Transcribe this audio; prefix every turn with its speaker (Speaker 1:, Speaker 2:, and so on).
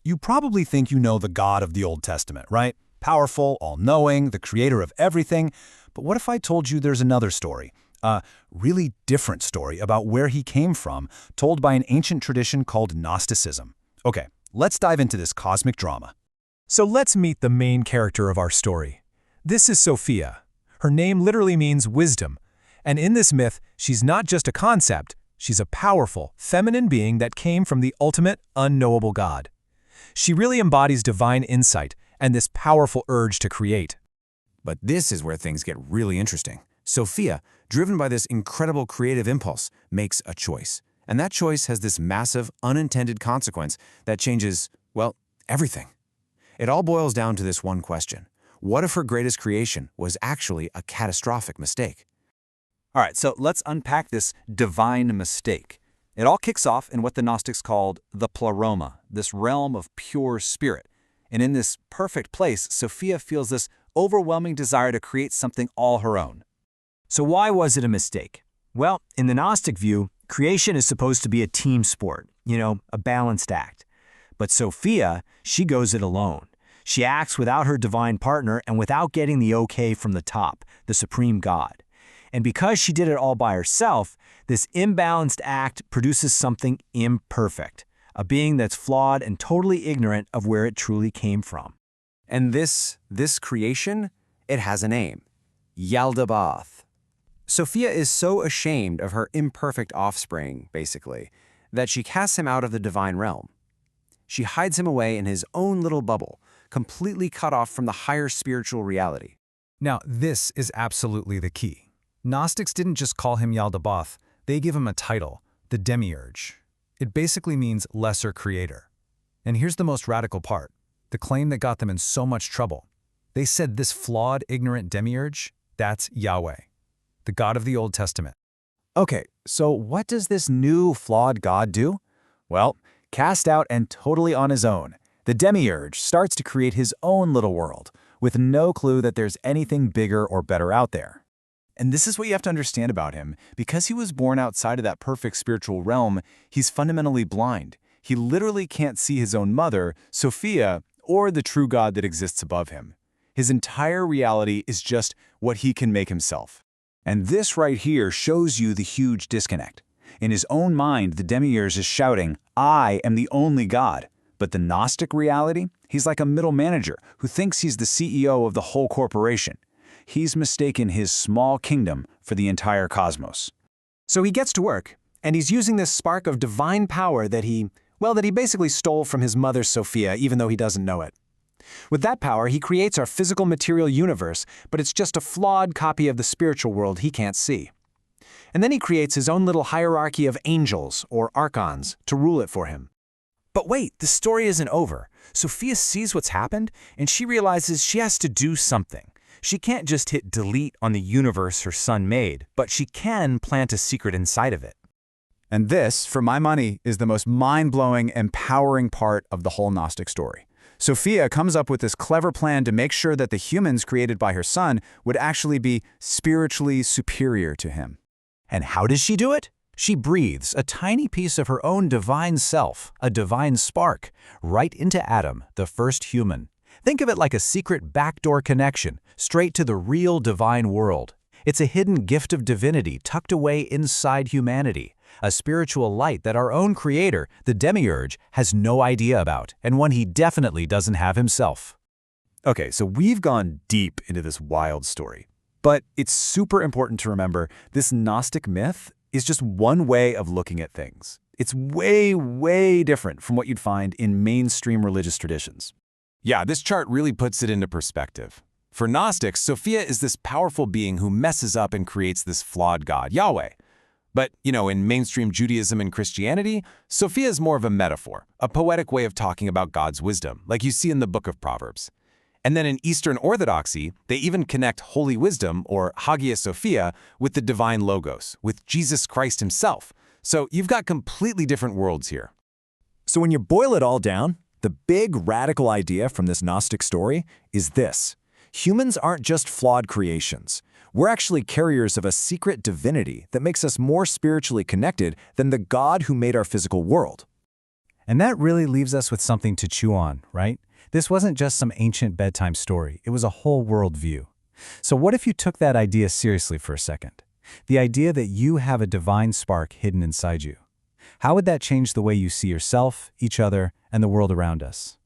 Speaker 1: You probably think you know the God of the Old Testament, right? Powerful, all-knowing, the creator of everything. But what if I told you there's another story? A really different story about where he came from, told by an ancient tradition called Gnosticism. Okay, let's dive into this cosmic drama.
Speaker 2: So let's meet the main character of our story. This is Sophia. Her name literally means wisdom. And in this myth, she's not just a concept, she's a powerful, feminine being that came from the ultimate, unknowable God. She really embodies divine insight and this powerful urge to create.
Speaker 3: But this is where things get really interesting. Sophia, driven by this incredible creative impulse, makes a choice. And that choice has this massive, unintended consequence that changes, well, everything. It all boils down to this one question. What if her greatest creation was actually a catastrophic mistake?
Speaker 1: All right, so let's unpack this divine mistake. It all kicks off in what the Gnostics called the pleroma, this realm of pure spirit. And in this perfect place, Sophia feels this overwhelming desire to create something all her own.
Speaker 4: So why was it a mistake? Well, in the Gnostic view, creation is supposed to be a team sport, a balanced act. But Sophia, she goes it alone. She acts without her divine partner and without getting the okay from the top, the supreme God. And because she did it all by herself, this imbalanced act produces something imperfect, a being that's flawed and totally ignorant of where it truly came from.
Speaker 3: And this creation, it has a name. Yaldabaoth. Sophia is so ashamed of her imperfect offspring, basically, that she casts him out of the divine realm. She hides him away in his own little bubble, completely cut off from the higher spiritual reality.
Speaker 2: Now, this is absolutely the key. Gnostics didn't just call him Yaldabaoth, they give him a title, the Demiurge. It basically means lesser creator. And here's the most radical part, the claim that got them in so much trouble. They said this flawed, ignorant Demiurge, that's Yahweh, the God of the Old Testament.
Speaker 5: Okay, so what does this new, flawed God do? Well, cast out and totally on his own, the Demiurge starts to create his own little world, with no clue that there's anything bigger or better out there. And this is what you have to understand about him. Because he was born outside of that perfect spiritual realm, he's fundamentally blind. He literally can't see his own mother, Sophia, or the true God that exists above him. His entire reality is just what he can make himself. And this right here shows you the huge disconnect. In his own mind, the Demiurge is shouting, "I am the only God." But the Gnostic reality, he's like a middle manager who thinks he's the CEO of the whole corporation. He's mistaken his small kingdom for the entire cosmos.
Speaker 4: So he gets to work, and he's using this spark of divine power that he basically stole from his mother Sophia, even though he doesn't know it. With that power, he creates our physical material universe, but it's just a flawed copy of the spiritual world he can't see. And then he creates his own little hierarchy of angels, or archons, to rule it for him. But wait, the story isn't over. Sophia sees what's happened, and she realizes she has to do something. She can't just hit delete on the universe her son made, but she can plant a secret inside of it.
Speaker 5: And this, for my money, is the most mind-blowing, empowering part of the whole Gnostic story. Sophia comes up with this clever plan to make sure that the humans created by her son would actually be spiritually superior to him.
Speaker 4: And how does she do it? She breathes a tiny piece of her own divine self, a divine spark, right into Adam, the first human. Think of it like a secret backdoor connection, straight to the real divine world. It's a hidden gift of divinity tucked away inside humanity, a spiritual light that our own creator, the Demiurge, has no idea about, and one he definitely doesn't have himself.
Speaker 5: Okay, so we've gone deep into this wild story. But it's super important to remember this Gnostic myth is just one way of looking at things. It's way, way different from what you'd find in mainstream religious traditions.
Speaker 3: Yeah, this chart really puts it into perspective. For Gnostics, Sophia is this powerful being who messes up and creates this flawed God, Yahweh. But, in mainstream Judaism and Christianity, Sophia is more of a metaphor, a poetic way of talking about God's wisdom, like you see in the book of Proverbs. And then in Eastern Orthodoxy, they even connect holy wisdom, or Hagia Sophia, with the divine logos, with Jesus Christ himself. So you've got completely different worlds here.
Speaker 5: So when you boil it all down, the big radical idea from this Gnostic story is this. Humans aren't just flawed creations. We're actually carriers of a secret divinity that makes us more spiritually connected than the God who made our physical world.
Speaker 2: And that really leaves us with something to chew on, right? This wasn't just some ancient bedtime story. It was a whole worldview. So what if you took that idea seriously for a second? The idea that you have a divine spark hidden inside you. How would that change the way you see yourself, each other, and the world around us?